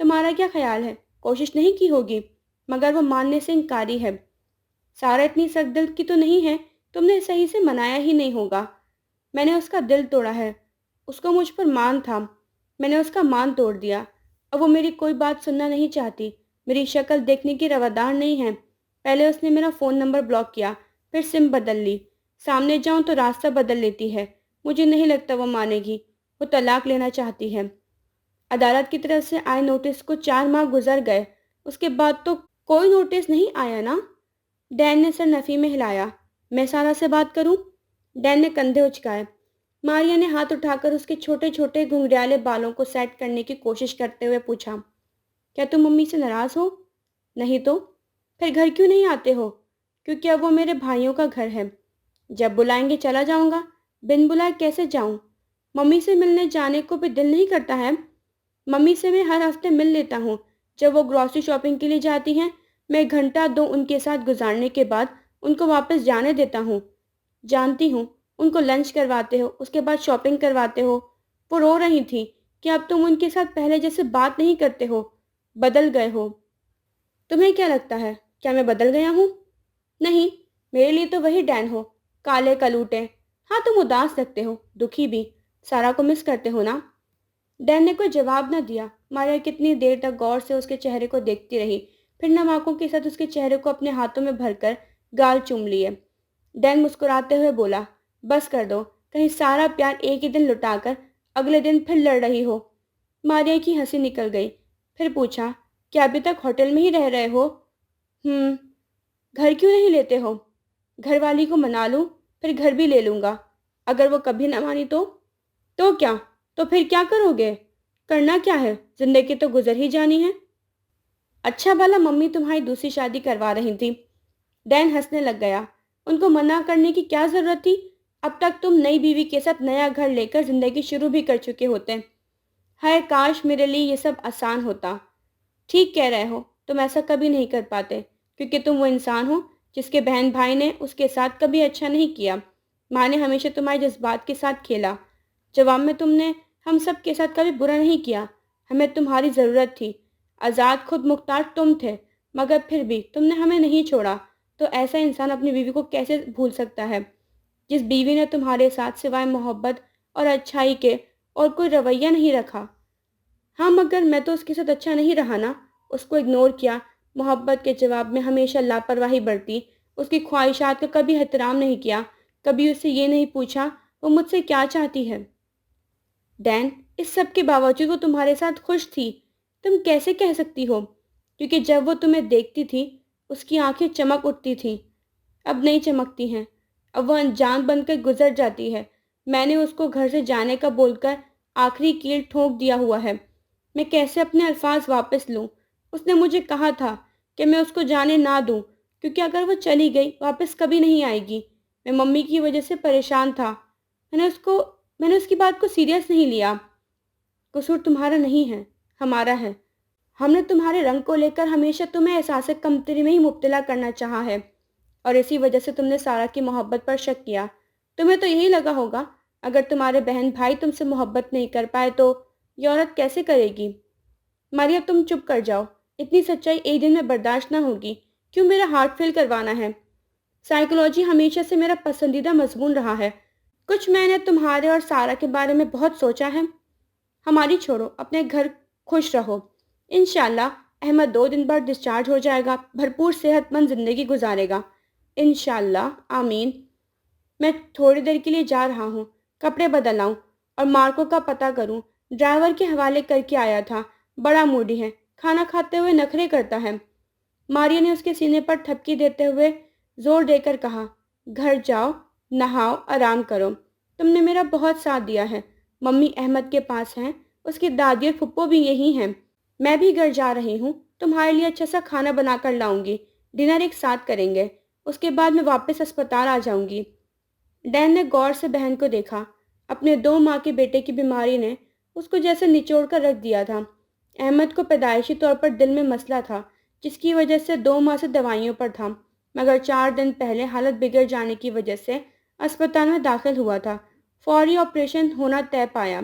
تمہارا کیا خیال ہے؟ کوشش نہیں کی ہوگی؟ مگر وہ ماننے سے انکاری ہے۔ سارا اتنی سخت دل کی تو نہیں ہے، تم نے صحیح سے منایا ہی نہیں ہوگا۔ میں نے اس کا دل توڑا ہے، اس کو مجھ پر مان تھا، میں نے اس کا مان توڑ دیا۔ اب وہ میری کوئی بات سننا نہیں چاہتی، میری شکل دیکھنے کی روادار نہیں ہے۔ پہلے اس نے میرا فون نمبر بلاک کیا، پھر سم بدل لی۔ سامنے جاؤں تو راستہ بدل لیتی ہے۔ مجھے نہیں لگتا وہ مانے گی، وہ طلاق لینا چاہتی ہے۔ عدالت کی طرف سے آئے نوٹس کو 4 ماہ گزر گئے، اس کے بعد تو کوئی نوٹس نہیں آیا نا؟ ڈین نے سر نفی میں ہلایا۔ میں سارا سے بات کروں؟ ڈین نے کندھے اچکائے۔ ماریا نے ہاتھ اٹھا کر اس کے چھوٹے چھوٹے گھنگریالے بالوں کو سیٹ کرنے کی کوشش کرتے ہوئے پوچھا، کیا تم ممی سے ناراض ہو؟ نہیں تو؟ پھر گھر کیوں نہیں آتے ہو؟ کیونکہ اب وہ میرے بھائیوں کا گھر ہے، جب بلائیں گے چلا جاؤں گا، بن بلائے کیسے جاؤں؟ ممی سے ملنے جانے کو بھی دل نہیں کرتا ہے؟ ممی سے میں ہر ہفتے مل لیتا ہوں، جب وہ گروسری شاپنگ کے لیے جاتی ہیں، میں 1 گھنٹہ 2 ان کے ساتھ گزارنے کے بعد ان کو واپس جانے دیتا ہوں۔ جانتی ہوں، ان کو لنچ کرواتے ہو، اس کے بعد شاپنگ کرواتے ہو۔ وہ رو رہی تھی کہ اب تم ان کے ساتھ پہلے جیسے بات نہیں کرتے ہو، بدل گئے ہو۔ تمہیں کیا لگتا ہے، کیا میں بدل گیا ہوں؟ نہیں، میرے لیے تو وہی ڈین ہو، کالے کلوٹے۔ ہاں، تم اداس لگتے ہو، دکھی بھی، سارا کو مس کرتے ہو نا؟ ڈین نے کوئی جواب نہ دیا۔ ماریا کتنی دیر تک غور سے اس کے چہرے کو دیکھتی رہی، پھر نم آنکھوں کے ساتھ اس کے چہرے کو اپنے ہاتھوں میں بھر کر گال چوم لیے۔ ڈین مسکراتے ہوئے بولا، بس کر دو، کہیں سارا پیار ایک ہی دن لٹا کر اگلے دن پھر لڑ رہی ہو۔ ماریا کی ہنسی نکل گئی، پھر پوچھا، کیا ابھی تک ہوٹل میں ہی رہ رہے ہو؟ گھر کیوں نہیں لیتے ہو؟ گھر والی کو منا لوں، پھر گھر بھی لے لوں گا۔ اگر وہ کبھی نہ مانی تو کیا؟ تو پھر کیا کرو گے؟ کرنا کیا ہے، زندگی تو گزر ہی جانی ہے۔ اچھا بھلا ممی تمہاری دوسری شادی کروا رہی تھی۔ ڈین ہنسنے لگ گیا۔ ان کو منع کرنے کی کیا ضرورت تھی؟ اب تک تم نئی بیوی کے ساتھ نیا گھر لے کر زندگی شروع بھی کر چکے ہوتے۔ ہائے کاش میرے لیے یہ سب آسان ہوتا۔ ٹھیک کہہ رہے ہو، تم ایسا کبھی نہیں کر پاتے، کیونکہ تم وہ انسان ہو جس کے بہن بھائی نے اس کے ساتھ کبھی اچھا نہیں کیا۔ ماں نے ہمیشہ تمہارے جذبات کے ساتھ کھیلا، جواب میں تم نے ہم سب کے ساتھ کبھی برا نہیں کیا۔ ہمیں تمہاری ضرورت تھی، آزاد خود مختار تم تھے، مگر پھر بھی تم نے ہمیں نہیں چھوڑا۔ تو ایسا انسان اپنی بیوی کو کیسے بھول سکتا ہے، جس بیوی نے تمہارے ساتھ سوائے محبت اور اچھائی کے اور کوئی رویہ نہیں رکھا؟ ہاں، مگر میں تو اس کے ساتھ اچھا نہیں رہا نا، اس کو اگنور کیا، محبت کے جواب میں ہمیشہ لاپرواہی برتی، اس کی خواہشات کا کبھی احترام نہیں کیا، کبھی اس سے یہ نہیں پوچھا وہ مجھ سے کیا چاہتی ہے۔ ڈین، اس سب کے باوجود وہ تمہارے ساتھ خوش تھی، تم کیسے کہہ سکتی ہو؟ کیونکہ جب وہ تمہیں دیکھتی تھی اس کی آنکھیں چمک اٹھتی تھیں، اب نہیں چمکتی ہیں، اب وہ انجان بن کر گزر جاتی ہے۔ میں نے اس کو گھر سے جانے کا بول کر آخری کیل ٹھونک دیا ہوا ہے، میں کیسے اپنے الفاظ واپس لوں؟ اس نے مجھے کہا تھا کہ میں اس کو جانے نہ دوں، کیونکہ اگر وہ چلی گئی واپس کبھی نہیں آئے گی۔ میں ممی کی وجہ سے پریشان تھا، میں نے اس کی بات کو سیریس نہیں لیا۔ قصور تمہارا نہیں ہے، ہمارا ہے۔ ہم نے تمہارے رنگ کو لے کر ہمیشہ تمہیں احساس کمتری میں ہی مبتلا کرنا چاہا ہے، اور اسی وجہ سے تم نے سارا کی محبت پر شک کیا۔ تمہیں تو یہی لگا ہوگا اگر تمہارے بہن بھائی تم سے محبت نہیں کر پائے تو یہ عورت کیسے کرے گی؟ ماریا، تم چپ کر جاؤ، اتنی سچائی ایک دن میں برداشت نہ ہوگی۔ کیوں میرا ہارٹ فیل کروانا ہے؟ سائیکولوجی ہمیشہ سے میرا پسندیدہ مضمون رہا ہے، کچھ میں نے تمہارے اور سارا کے بارے میں بہت سوچا ہے۔ ہماری چھوڑو، اپنے گھر خوش رہو۔ انشاءاللہ احمد 2 دن بعد ڈسچارج ہو جائے گا، بھرپور صحت مند زندگی گزارے گا۔ انشاءاللہ، آمین۔ میں تھوڑی دیر کے لیے جا رہا ہوں، کپڑے بدل آؤں اور مارکو کا پتہ کروں۔ ڈرائیور کے حوالے کر کے آیا تھا، بڑا موڈی ہے، کھانا کھاتے ہوئے نخرے کرتا ہے۔ ماریا نے اس کے سینے پر تھپکی دیتے ہوئے زور دے کر کہا، گھر جاؤ، نہاؤ، آرام کرو۔ تم نے میرا بہت ساتھ دیا ہے۔ ممی احمد کے پاس ہیں، اس کی دادی اور پھپھو بھی یہی ہیں۔ میں بھی گھر جا رہی ہوں، تمہارے لیے اچھا سا کھانا بنا کر لاؤں گی، ڈنر ایک ساتھ کریں گے، اس کے بعد میں واپس اسپتال آ جاؤں گی۔ ڈین نے غور سے بہن کو دیکھا۔ اپنے 2 ماہ کے بیٹے کی بیماری نے اس کو جیسے نچوڑ کر رکھ دیا تھا۔ احمد کو پیدائشی طور پر دل میں مسئلہ تھا، جس کی وجہ سے 2 ماہ سے دوائیوں پر تھا، مگر 4 دن پہلے حالت بگڑ جانے کی وجہ سے اسپتال میں داخل ہوا تھا۔ فوری آپریشن ہونا طے پایا۔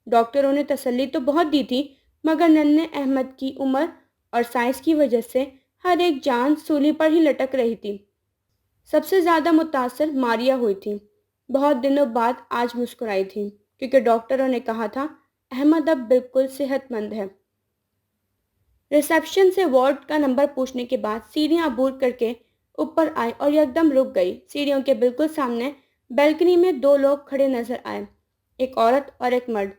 ڈاکٹروں نے تسلی تو بہت دی تھی، مگر ننھے احمد کی عمر اور سائز کی وجہ سے ہر ایک جان سولی پر ہی لٹک رہی تھی۔ سب سے زیادہ متاثر ماریا ہوئی تھی۔ بہت دنوں بعد آج مسکرائی تھی کیونکہ ڈاکٹروں نے کہا تھا احمد اب بالکل صحت مند ہے۔ ریسیپشن سے وارڈ کا نمبر پوچھنے کے بعد سیڑھیاں عبور کر کے اوپر آئی اور یکدم رک گئی۔ سیڑھیوں کے بالکل سامنے بیلکنی میں دو لوگ کھڑے نظر آئے، ایک عورت اور ایک مرد۔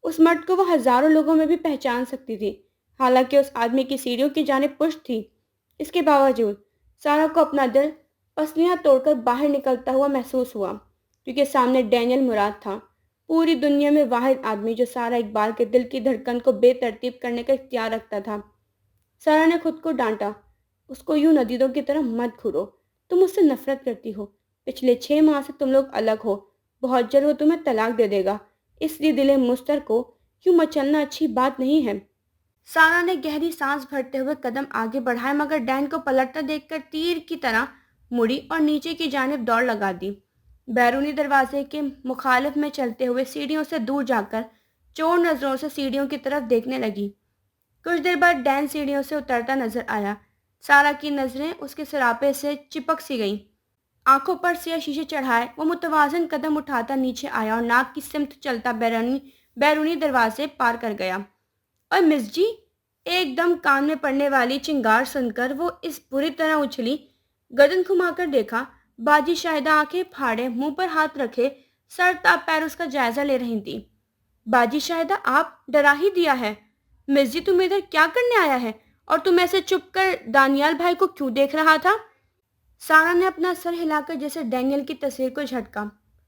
اس مرد کو وہ ہزاروں لوگوں میں بھی پہچان سکتی تھی، حالانکہ اس آدمی کی سیڑھیوں کی جانب پشت تھی۔ اس کے باوجود سارا کو اپنا دل پسلیاں توڑ کر باہر نکلتا ہوا محسوس ہوا، کیونکہ سامنے ڈینیل مراد تھا، پوری دنیا میں واحد آدمی جو سارا اقبال کے دل کی دھڑکن کو بے ترتیب کرنے کا اختیار رکھتا تھا۔ سارا نے خود کو ڈانٹا، اس کو یوں ندیدوں کی طرح مت گھورو، تم اس سے نفرت کرتی ہو، پچھلے 6 ماہ سے تم لوگ الگ ہو، بہت جلد وہ تمہیں طلاق دے دے گا، اس لیے دل مستر کو یوں مچلنا اچھی بات نہیں ہے۔ سارا نے گہری سانس بھرتے ہوئے قدم آگے بڑھائے، مگر ڈین کو پلٹتا دیکھ کر تیر کی طرح مڑی اور نیچے کی جانب دوڑ لگا دی۔ بیرونی دروازے کے مخالف میں چلتے ہوئے سیڑھیوں سے دور جا کر چور نظروں سے سیڑھیوں کی طرف دیکھنے لگی۔ کچھ دیر بعد ڈین سیڑھیوں سے اترتا نظر آیا۔ سارا کی نظریں اس کے سراپے سے چپک سی گئیں۔ آنکھوں پر سیاہ شیشے چڑھائے وہ متوازن قدم اٹھاتا نیچے آیا اور ناک کی سمت چلتا بیرونی دروازے پار کر گیا۔ اور مس جی، ایک دم کان میں پڑنے والی چنگار سن کر وہ اس بری طرح اچھلی، گردن گھما کر دیکھا۔ باجی شاہدہ آنکھیں پھاڑے منہ پر ہاتھ رکھے سر تاپ پیر اس کا جائزہ لے رہی تھی۔ باجی شاہدہ، آپ ڈرا ہی دیا ہے۔ مس جی، تم ادھر کیا کرنے آیا ہے؟ اور تم ایسے چپ کر دانیال بھائی کو کیوں دیکھ رہا تھا؟ سارا نے اپنا سر ہلا کر جیسے ڈینیل کی تصویر کو جھٹکا۔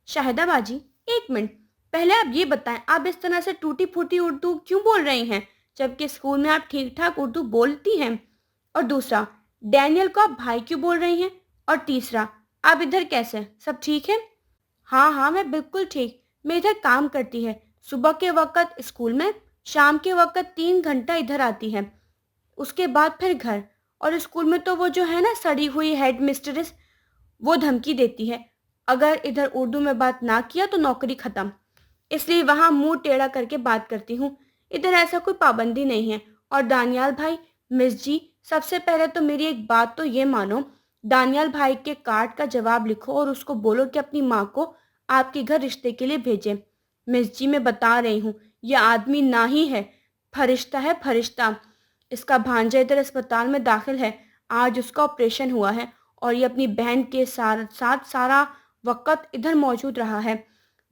شاہدہ باجی، ایک منٹ، پہلے آپ یہ بتائیں آپ اس طرح سے ٹوٹی پھوٹی اردو کیوں بول رہی ہیں جبکہ اسکول میں آپ ٹھیک ٹھاک اردو بولتی ہیں؟ اور دوسرا، ڈینیل کو آپ بھائی کیوں بول رہی ہیں؟ اور تیسرا، آپ ادھر کیسے؟ سب ٹھیک ہے؟ ہاں میں بالکل ٹھیک، میں ادھر کام کرتی ہے، صبح کے وقت اسکول میں، شام کے وقت 3 گھنٹہ ادھر آتی ہے، اس کے بعد پھر گھر۔ اور اسکول میں تو وہ جو ہے نا سڑی ہوئی ہیڈ مسٹریس، وہ دھمکی دیتی ہے اگر ادھر اردو میں بات نہ کیا تو نوکری ختم، اس لیے وہاں منہ ٹیڑھا کر کے بات کرتی ہوں، ادھر ایسا کوئی پابندی نہیں ہے۔ اور دانیال بھائی، مس جی، سب سے پہلے تو میری ایک بات تو یہ مانو، دانیال بھائی کے کارڈ کا جواب لکھو اور اس کو بولو کہ اپنی ماں کو آپ کے گھر رشتے کے لیے بھیجے۔ مس جی، میں بتا رہی ہوں، یہ آدمی نہ ہی ہے، فرشتہ ہے، فرشتہ۔ اس کا بھانجا ادھر اسپتال میں داخل ہے، آج اس کا آپریشن ہوا ہے اور یہ اپنی بہن کے ساتھ سارا وقت ادھر موجود رہا ہے،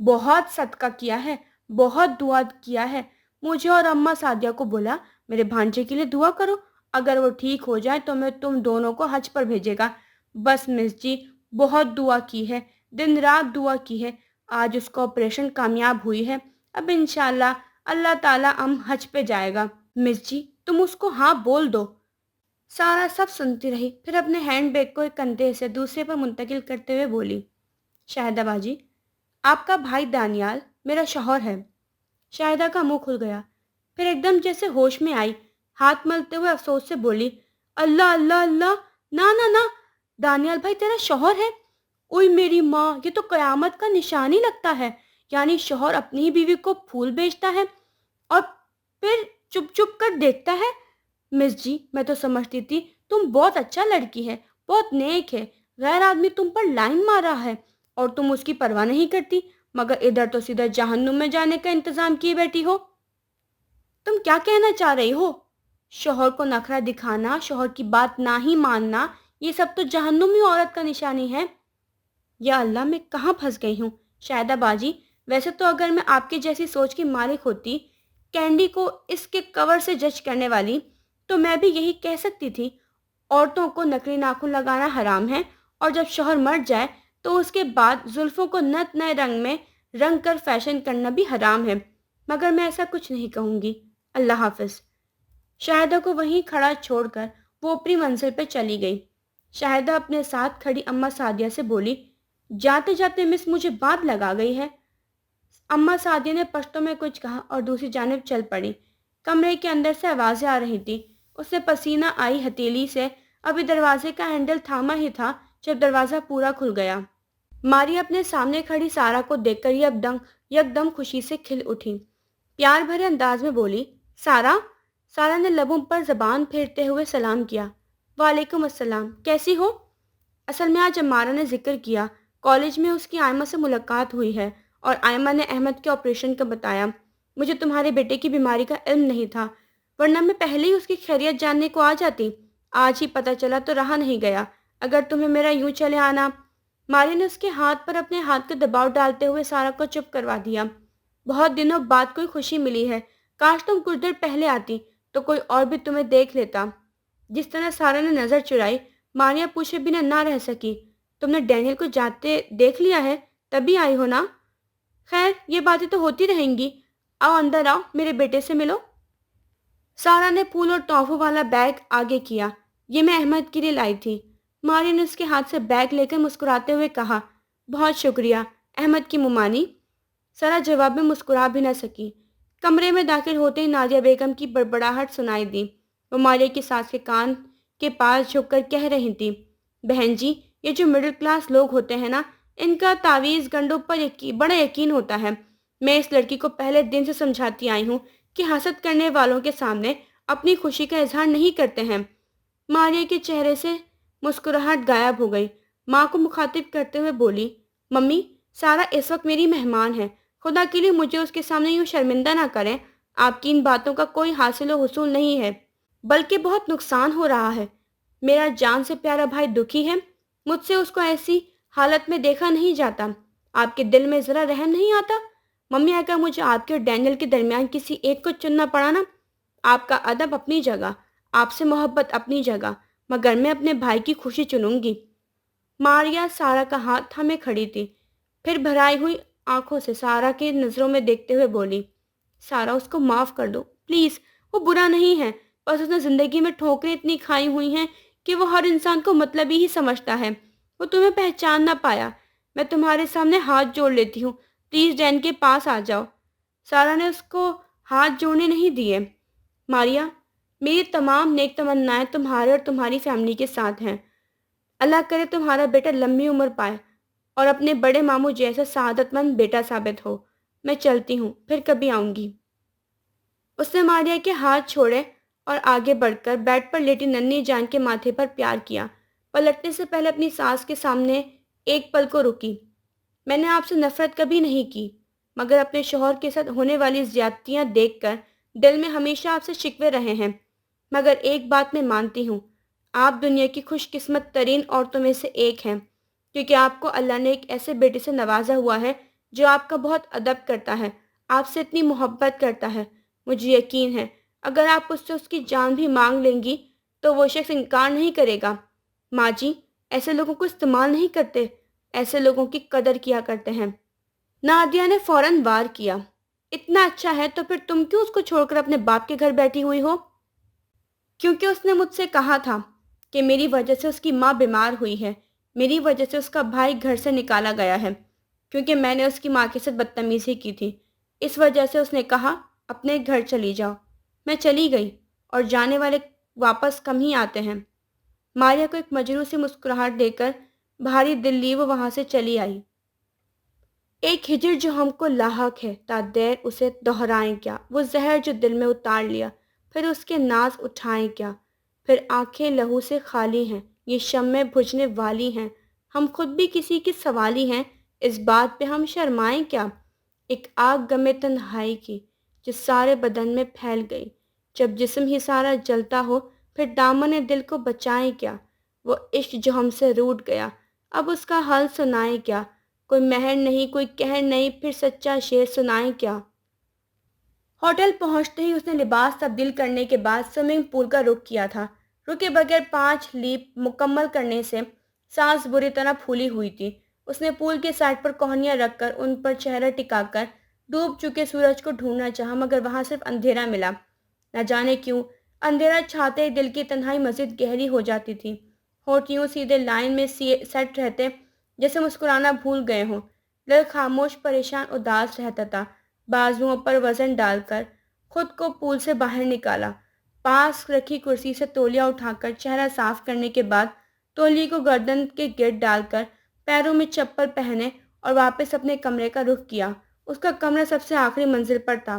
بہت صدقہ کیا ہے، بہت دعا کیا ہے، مجھے اور اماں سعدیہ کو بولا میرے بھانجے کے لیے دعا کرو، اگر وہ ٹھیک ہو جائے تو میں تم دونوں کو حج پر بھیجے گا۔ بس مس جی، بہت دعا کی ہے، دن رات دعا کی ہے، آج اس کا آپریشن کامیاب ہوئی ہے، اب انشاءاللہ اللہ تعالیٰ حج پہ جائے گا۔ مس جی، تم اس کو ہاں بول دو۔ سارا سب سنتی رہی، پھر اپنے ہینڈ بیگ کو ایک کندھے سے دوسرے پر منتقل کرتے ہوئے بولی، شاہدہ باجی، آپ کا بھائی دانیال میرا شوہر ہے۔ شاہدہ کا منہ کھل گیا، پھر ایک دم جیسے ہوش میں آئی، ہاتھ ملتے ہوئے افسوس سے بولی، اللہ اللہ اللہ، نہ، دانیال بھائی تیرا شوہر ہے؟ اوئی میری ماں، یہ تو قیامت کا نشان ہی لگتا ہے، یعنی شوہر اپنی ہی بیوی کو پھول بیچتا ہے اور پھر چپ چپ کر دیکھتا ہے۔ مس جی، میں تو سمجھتی تھی تم بہت اچھا لڑکی ہے، بہت نیک ہے، غیر آدمی تم پر لائن مار رہا ہے اور تم اس کی پرواہ نہیں کرتی، مگر ادھر تو سیدھا جہنم میں جانے کا انتظام کیے بیٹھی ہو۔ تم کیا کہنا چاہ رہی ہو؟ شوہر کو نخرہ دکھانا، شوہر کی بات نہ ہی ماننا، یہ سب تو جہنمی عورت کا نشانی ہے۔ یا اللہ، میں کہاں پھنس گئی ہوں؟ شاہدہ باجی، ویسے تو اگر میں آپ کی جیسی سوچ کی مالک ہوتی، کینڈی کو اس کے کور سے جج کرنے والی، تو میں بھی یہی کہہ سکتی تھی، عورتوں کو نکلی ناخن لگانا حرام ہے اور جب شوہر مر جائے تو اس کے بعد زلفوں کو نت نئے رنگ میں رنگ کر فیشن کرنا بھی حرام ہے، مگر میں ایسا کچھ نہیں کہوں گی۔ اللہ حافظ۔ شاہدہ کو وہیں کھڑا چھوڑ کر وہ اپنی منزل پہ چلی گئی۔ شاہدہ اپنے ساتھ کھڑی اماں سعدیہ سے بولی، جاتے جاتے مس مجھے بات لگا گئی ہے۔ اماں سعدیہ نے پشتو میں کچھ کہا اور دوسری جانب چل پڑی۔ کمرے کے اندر سے آوازیں آ رہی تھی، اسے پسینہ آئی ہتھیلی سے، ابھی دروازے کا ہینڈل تھاما ہی تھا جب دروازہ پورا کھل گیا۔ ماری اپنے سامنے کھڑی سارا کو دیکھ کر یک دم خوشی سے کھل اٹھی، پیار بھرے انداز میں بولی، سارا سارا نے لبوں پر زبان پھیرتے ہوئے سلام کیا۔ وعلیکم السلام، کیسی ہو؟ اصل میں آج عمارہ نے ذکر کیا کالج میں اس کی آئمہ سے ملاقات ہوئی ہے، اور آئمہ نے احمد کے آپریشن کا بتایا۔ مجھے تمہارے بیٹے کی بیماری کا علم نہیں تھا، ورنہ میں پہلے ہی اس کی خیریت جاننے کو آ جاتی۔ آج ہی پتہ چلا تو رہا نہیں گیا۔ اگر تمہیں میرا یوں چلے آنا۔ ماریا نے اس کے ہاتھ پر اپنے ہاتھ کا دباؤ ڈالتے ہوئے سارا کو چپ کروا دیا۔ بہت دنوں بعد کوئی خوشی ملی ہے، کاش تم کچھ دیر پہلے آتی تو کوئی اور بھی تمہیں دیکھ لیتا۔ جس طرح سارا نے نظر چرائی، ماریا پوچھے بنا نہ رہ سکی۔ تم نے ڈینیل کو جاتے دیکھ لیا ہے، تبھی آئی ہو نا؟ خیر، یہ باتیں تو ہوتی رہیں گی۔ آؤ اندر آؤ، میرے بیٹے سے ملو۔ سارا نے پھول اور تحفوں والا بیگ آگے کیا۔ یہ میں احمد کے لیے لائی تھی۔ ماریا نے اس کے ہاتھ سے بیگ لے کر مسکراتے ہوئے کہا، بہت شکریہ۔ احمد کی ممانی؟ سارا جواب میں مسکرا بھی نہ سکی۔ کمرے میں داخل ہوتے ہی نادیہ بیگم کی بڑبڑاہٹ سنائی دی۔ وہ ماریا کی ساس کے کان کے پاس جھک کر کہہ رہی تھی، بہن جی، یہ جو مڈل کلاس لوگ ہوتے ہیں نا، ان کا تعویذ گنڈوں پر بڑا یقین ہوتا ہے۔ میں اس لڑکی کو پہلے دن سے سمجھاتی آئی ہوں کہ حسد کرنے والوں کے سامنے اپنی خوشی کا اظہار نہیں کرتے ہیں۔ ماریا کے چہرے سے مسکراہٹ غائب ہو گئی۔ ماں کو مخاطب کرتے ہوئے بولی، ممی، سارا اس وقت میری مہمان ہے، خدا کے لیے مجھے اس کے سامنے یوں شرمندہ نہ کریں۔ آپ کی ان باتوں کا کوئی حاصل و حصول نہیں ہے، بلکہ بہت نقصان ہو رہا ہے۔ میرا جان سے پیارا بھائی دکھی ہے، مجھ سے اس کو ایسی حالت میں دیکھا نہیں جاتا۔ آپ کے دل میں ذرا رحم نہیں آتا؟ ممی، اگر مجھے آپ کے اور ڈینیل کے درمیان کسی ایک کو چننا پڑا نا، آپ کا ادب اپنی جگہ، آپ سے محبت اپنی جگہ، مگر میں اپنے بھائی کی خوشی چنوں گی۔ ماریا سارا کا ہاتھ تھامے کھڑی تھی، پھر بھرائی ہوئی آنکھوں سے سارا کی نظروں میں دیکھتے ہوئے بولی، سارا، اس کو معاف کر دو پلیز، وہ برا نہیں ہے، بس اس نے زندگی میں ٹھوکریں اتنی کھائی ہوئی ہیں کہ وہ ہر انسان کو مطلبی ہی سمجھتا ہے۔ وہ تمہیں پہچان نہ پایا۔ میں تمہارے سامنے ہاتھ جوڑ لیتی ہوں، پلیز ڈین کے پاس آ جاؤ۔ سارا نے اس کو ہاتھ جوڑنے نہیں دیے۔ ماریا، میری تمام نیک تمنائیں تمہارے اور تمہاری فیملی کے ساتھ ہیں۔ اللہ کرے تمہارا بیٹا لمبی عمر پائے اور اپنے بڑے ماموں جیسا سعادت مند بیٹا ثابت ہو۔ میں چلتی ہوں، پھر کبھی آؤں گی۔ اس نے ماریا کے ہاتھ چھوڑے اور آگے بڑھ کر بیڈ پر لیٹی ننھی جان کے ماتھے پر پیار کیا۔ پلٹنے سے پہلے اپنی ساس کے سامنے ایک پل کو رکی۔ میں نے آپ سے نفرت کبھی نہیں کی، مگر اپنے شوہر کے ساتھ ہونے والی زیادتیاں دیکھ کر دل میں ہمیشہ آپ سے شکوے رہے ہیں۔ مگر ایک بات میں مانتی ہوں، آپ دنیا کی خوش قسمت ترین عورتوں میں سے ایک ہیں، کیونکہ آپ کو اللہ نے ایک ایسے بیٹے سے نوازا ہوا ہے جو آپ کا بہت ادب کرتا ہے، آپ سے اتنی محبت کرتا ہے۔ مجھے یقین ہے اگر آپ اس سے اس کی جان بھی مانگ لیں گی تو وہ شخص انکار نہیں کرے گا۔ ماں جی، ایسے لوگوں کو استعمال نہیں کرتے، ایسے لوگوں کی قدر کیا کرتے ہیں۔ نادیہ نے فوراً وار کیا، اتنا اچھا ہے تو پھر تم کیوں اس کو چھوڑ کر اپنے باپ کے گھر بیٹھی ہوئی ہو؟ کیونکہ اس نے مجھ سے کہا تھا کہ میری وجہ سے اس کی ماں بیمار ہوئی ہے، میری وجہ سے اس کا بھائی گھر سے نکالا گیا ہے، کیونکہ میں نے اس کی ماں کے ساتھ بدتمیزی کی تھی۔ اس وجہ سے اس نے کہا اپنے گھر چلی جاؤ۔ میں چلی گئی، اور جانے والے واپس کم ہی آتے ہیں۔ ماریا کو ایک مجروح سی مسکراہٹ دے کر بھاری دل لی وہ وہاں سے چلی آئی۔ ایک ہجر جو ہم کو لاحق ہے، تا دیر اسے دہرائیں کیا، وہ زہر جو دل میں اتار لیا، پھر اس کے ناز اٹھائیں کیا، پھر آنکھیں لہو سے خالی ہیں، یہ شمع بجھنے والی ہیں، ہم خود بھی کسی کے سوالی ہیں، اس بات پہ ہم شرمائیں کیا۔ ایک آگ غم تنہائی کی جو سارے بدن میں پھیل گئی، جب جسم ہی سارا جلتا ہو پھر دامن دل کو بچائیں کیا۔ وہ عشق جو ہم سے روٹھ گیا، اب اس کا حل سنائیں کیا، کوئی مہر نہیں، کوئی قہر نہیں، پھر سچا شعر سنائیں کیا۔ ہوٹل پہنچتے ہی اس نے لباس تبدیل کرنے کے بعد سوئمنگ پول کا رخ کیا تھا۔ رکے بغیر 5 لیپ مکمل کرنے سے سانس بری طرح پھولی ہوئی تھی۔ اس نے پول کے سائڈ پر کوہنیاں رکھ کر ان پر چہرہ ٹکا کر ڈوب چکے سورج کو ڈھونڈنا چاہا، مگر وہاں صرف اندھیرا ملا۔ نہ جانے کیوں اندھیرا چھاتے ہی دل کی تنہائی مزید گہری ہو جاتی تھی۔ ہونٹ یوں سیدھے لائن میں سیٹ رہتے جیسے مسکرانا بھول گئے ہوں۔ دل خاموش، پریشان، اداس رہتا تھا۔ بازوؤں پر وزن ڈال کر خود کو پول سے باہر نکالا۔ پاس رکھی کرسی سے تولیہ اٹھا کر چہرہ صاف کرنے کے بعد تولیے کو گردن کے گرد ڈال کر پیروں میں چپل پہنے اور واپس اپنے کمرے کا رخ کیا۔ اس کا کمرہ سب سے آخری منزل پر تھا۔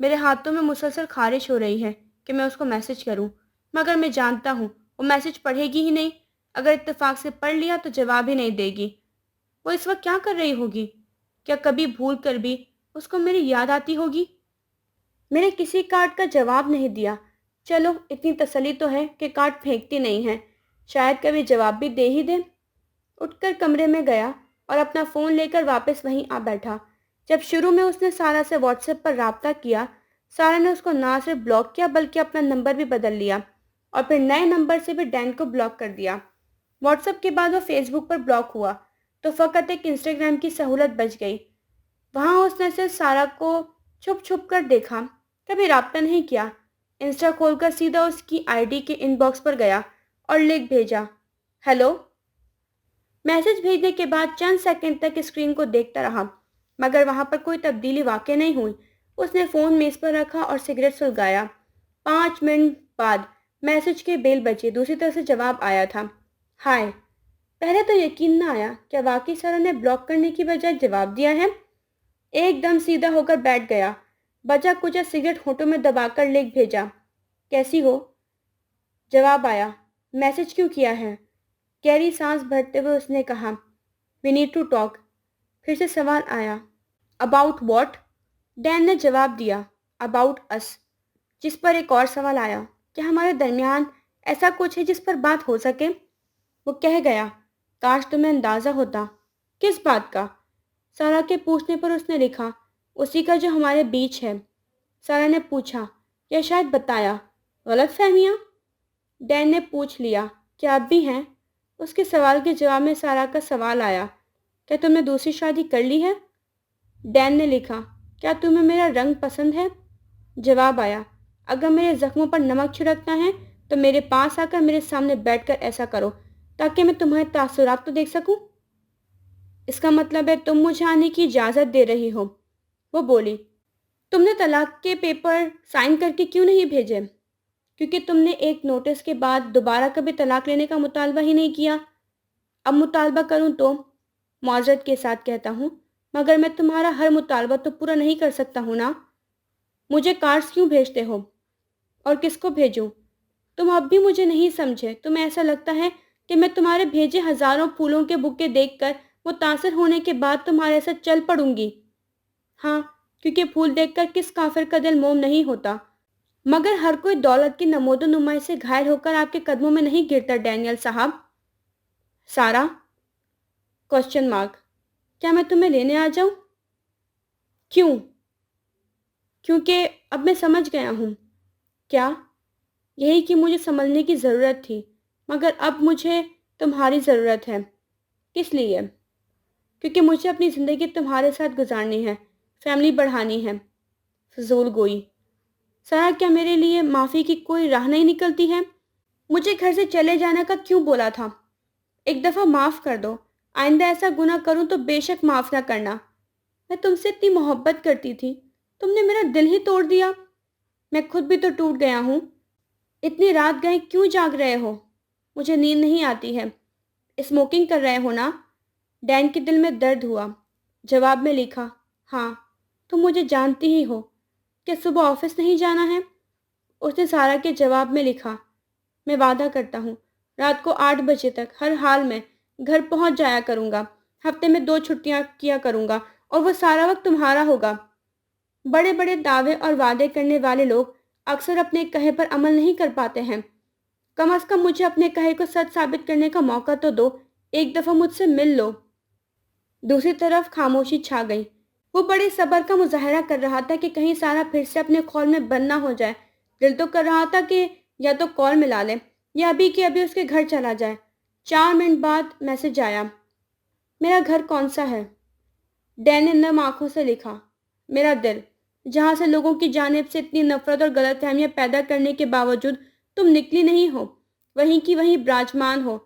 میرے ہاتھوں میں مسلسل خارش ہو رہی ہے کہ میں اس کو میسج کروں، مگر میں جانتا ہوں وہ میسج پڑھے گی ہی نہیں۔ اگر اتفاق سے پڑھ لیا تو جواب ہی نہیں دے گی۔ وہ اس وقت کیا کر رہی ہوگی؟ کیا کبھی بھول کر بھی اس کو میری یاد آتی ہوگی؟ میں نے کسی کارڈ کا جواب نہیں دیا۔ چلو اتنی تسلی تو ہے کہ کارڈ پھینکتی نہیں ہے، شاید کبھی جواب بھی دے ہی دے۔ اٹھ کر کمرے میں گیا اور اپنا فون لے کر واپس وہیں آ بیٹھا۔ جب شروع میں اس نے سارا سے واٹس ایپ پر رابطہ کیا، سارا نے اس کو نہ صرف بلاک کیا بلکہ اپنا نمبر بھی بدل لیا اور پھر نئے نمبر سے بھی ڈین کو بلاک کر دیا۔ واٹس ایپ کے بعد وہ فیس بک پر بلاک ہوا تو فقط ایک انسٹاگرام کی سہولت بچ گئی۔ وہاں اس نے صرف سارا کو چھپ چھپ کر دیکھا، کبھی رابطہ نہیں کیا۔ انسٹا کھول کر سیدھا اس کی آئی ڈی کے ان باکس پر گیا اور لکھ بھیجا، ہیلو۔ میسج بھیجنے کے بعد چند سیکنڈ تک اسکرین کو دیکھتا رہا، مگر وہاں پر کوئی تبدیلی واقع نہیں ہوئی۔ اس نے فون میز پر رکھا اور سگریٹ سلگایا۔ 5 منٹ بعد میسج کے بیل بجے۔ دوسری طرف سے جواب آیا تھا، ہائے۔ پہلے تو یقین نہ آیا، کیا واقعی سارا نے بلاک کرنے کی بجائے جواب دیا ہے؟ ایک دم سیدھا ہو کر بیٹھ گیا، بچا کچا سگریٹ ہونٹوں میں دبا کر لکھ بھیجا، کیسی ہو؟ جواب آیا، میسج کیوں کیا ہے؟ گہری سانس بھرتے ہوئے اس نے کہا، وی نیڈ ٹو ٹاک۔ پھر سے سوال آیا، اباؤٹ واٹ؟ ڈین نے جواب دیا، اباؤٹ اس۔ جس پر ایک اور سوال آیا، کیا ہمارے درمیان ایسا کچھ ہے جس پر بات ہو سکے؟ وہ کہہ گیا، کاش تمہیں اندازہ ہوتا۔ کس بات کا؟ سارا کے پوچھنے پر اس نے لکھا، اسی کا جو ہمارے بیچ ہے۔ سارا نے پوچھا، یا شاید بتایا، غلط فہمیاں؟ ڈین نے پوچھ لیا، کیا اب بھی ہیں؟ اس کے سوال کے جواب میں سارا کا سوال آیا، کیا تم نے دوسری شادی کر لی ہے؟ ڈین نے لکھا، کیا تمہیں میرا رنگ پسند ہے؟ جواب آیا، اگر میرے زخموں پر نمک چھڑکنا ہے تو میرے پاس آ کر میرے سامنے بیٹھ کر ایسا کرو تاکہ میں تمہارے تاثرات تو دیکھ سکوں۔ اس کا مطلب ہے تم مجھے آنے کی اجازت دے رہی ہو۔ وہ بولی، تم نے طلاق کے پیپر سائن کر کے کیوں نہیں بھیجے؟ کیونکہ تم نے ایک نوٹس کے بعد دوبارہ کبھی طلاق لینے کا مطالبہ ہی نہیں کیا۔ اب مطالبہ کروں تو؟ معذرت کے ساتھ کہتا ہوں، مگر میں تمہارا ہر مطالبہ تو پورا نہیں کر سکتا ہوں نا۔ مجھے کارڈز کیوں بھیجتے ہو؟ اور کس کو بھیجوں؟ تم اب بھی مجھے نہیں سمجھے۔ تمہیں ایسا لگتا ہے کہ میں تمہارے بھیجے ہزاروں پھولوں کے بکے دیکھ کر متاثر ہونے کے بعد تمہارے ساتھ چل پڑوں گی؟ ہاں، کیونکہ پھول دیکھ کر کس کافر کا دل موم نہیں ہوتا، مگر ہر کوئی دولت کی نمود و نمائی سے گھائل ہو کر آپ کے قدموں میں نہیں گرتا ڈینیل صاحب۔ سارا؟ Question mark. کیا میں تمہیں لینے آ جاؤں؟ کیوں؟ کیونکہ اب میں سمجھ گیا ہوں۔ کیا؟ یہی کہ مجھے سنبھلنے کی ضرورت تھی، مگر اب مجھے تمہاری ضرورت ہے۔ کس لیے؟ کیونکہ مجھے اپنی زندگی تمہارے ساتھ گزارنی ہے، فیملی بڑھانی ہے۔ فضول گوئی۔ سارا، کیا میرے لیے معافی کی کوئی راہ نہیں نکلتی ہے؟ مجھے گھر سے چلے جانے کا کیوں بولا تھا؟ ایک دفعہ معاف کر دو، آئندہ ایسا گناہ کروں تو بے شک معاف نہ کرنا۔ میں تم سے اتنی محبت کرتی تھی، تم نے میرا دل ہی توڑ دیا۔ میں خود بھی تو ٹوٹ گیا ہوں۔ اتنی رات گئے کیوں جاگ رہے ہو؟ مجھے نیند نہیں آتی ہے۔ اسموکنگ کر رہے ہو نا؟ ڈین کے دل میں درد ہوا۔ جواب میں لکھا، ہاں، تم مجھے جانتی ہی ہو۔ کیا صبح آفس نہیں جانا ہے؟ اس نے سارا کے جواب میں لکھا، میں وعدہ کرتا ہوں رات کو 8 بجے تک ہر حال میں گھر پہنچ جایا کروں گا۔ ہفتے میں 2 چھٹیاں کیا کروں گا اور وہ سارا وقت تمہارا ہوگا۔ بڑے بڑے دعوے اور وعدے کرنے والے لوگ اکثر اپنے کہے پر عمل نہیں کر پاتے ہیں۔ کم از کم مجھے اپنے کہے کو سچ ثابت کرنے کا موقع تو دو، ایک دفعہ مجھ سے مل لو۔ دوسری طرف خاموشی چھا گئی۔ وہ بڑے صبر کا مظاہرہ کر رہا تھا کہ کہیں سارا پھر سے اپنے قول میں بند نہ ہو جائے۔ دل تو کر رہا تھا کہ یا تو کال ملا لے یا ابھی کہ ابھی اس کے گھر چلا جائے۔ 4 منٹ بعد میسج آیا، میرا گھر کون سا ہے؟ ڈین نے نم آنکھوں سے لکھا، میرا دل، جہاں سے لوگوں کی جانب سے اتنی نفرت اور غلط فہمیاں پیدا کرنے کے باوجود تم نکلی نہیں ہو، وہیں کی وہیں براجمان ہو۔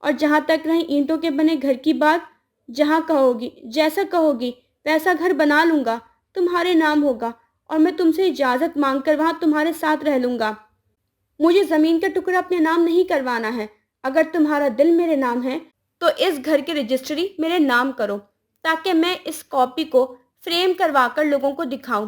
اور جہاں تک رہی اینٹوں کے بنے گھر کی بات، جہاں کہو گی، جیسا کہو گی ویسا گھر بنا لوں گا، تمہارے نام ہوگا اور میں تم سے اجازت مانگ کر وہاں تمہارے ساتھ رہ لوں گا۔ مجھے زمین کا ٹکڑا اپنے نام نہیں کروانا ہے۔ اگر تمہارا دل میرے نام ہے تو اس گھر کی رجسٹری میرے نام کرو تاکہ میں اس کاپی کو فریم کروا کر لوگوں کو دکھاؤں۔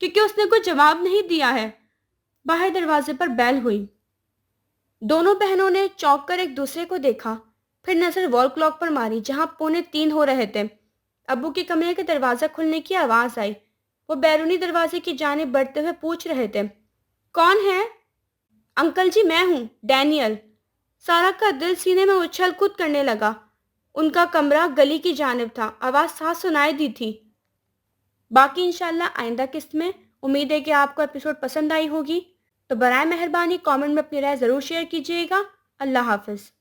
کیونکہ اس نے کوئی جواب نہیں دیا ہے۔ باہر دروازے پر بیل ہوئی۔ دونوں بہنوں نے چونک کر ایک دوسرے کو دیکھا، پھر نظر وال کلاک پر ماری جہاں 2:45 ہو رہے تھے۔ ابو کے کمرے کے دروازہ کھلنے کی آواز آئی۔ وہ بیرونی دروازے کی جانب بڑھتے ہوئے پوچھ رہے تھے، کون ہے؟ انکل جی میں ہوں، ڈینیل۔ سارا کا دل سینے میں اچھل کود کرنے لگا۔ ان کا کمرہ گلی کی جانب تھا، آواز صاف سنائی دی تھی۔ باقی انشاءاللہ آئندہ قسط میں۔ امید ہے کہ آپ کو ایپیسوڈ پسند آئی ہوگی، تو برائے مہربانی کامنٹ میں اپنی رائے ضرور شیئر کیجیے گا۔ اللہ حافظ۔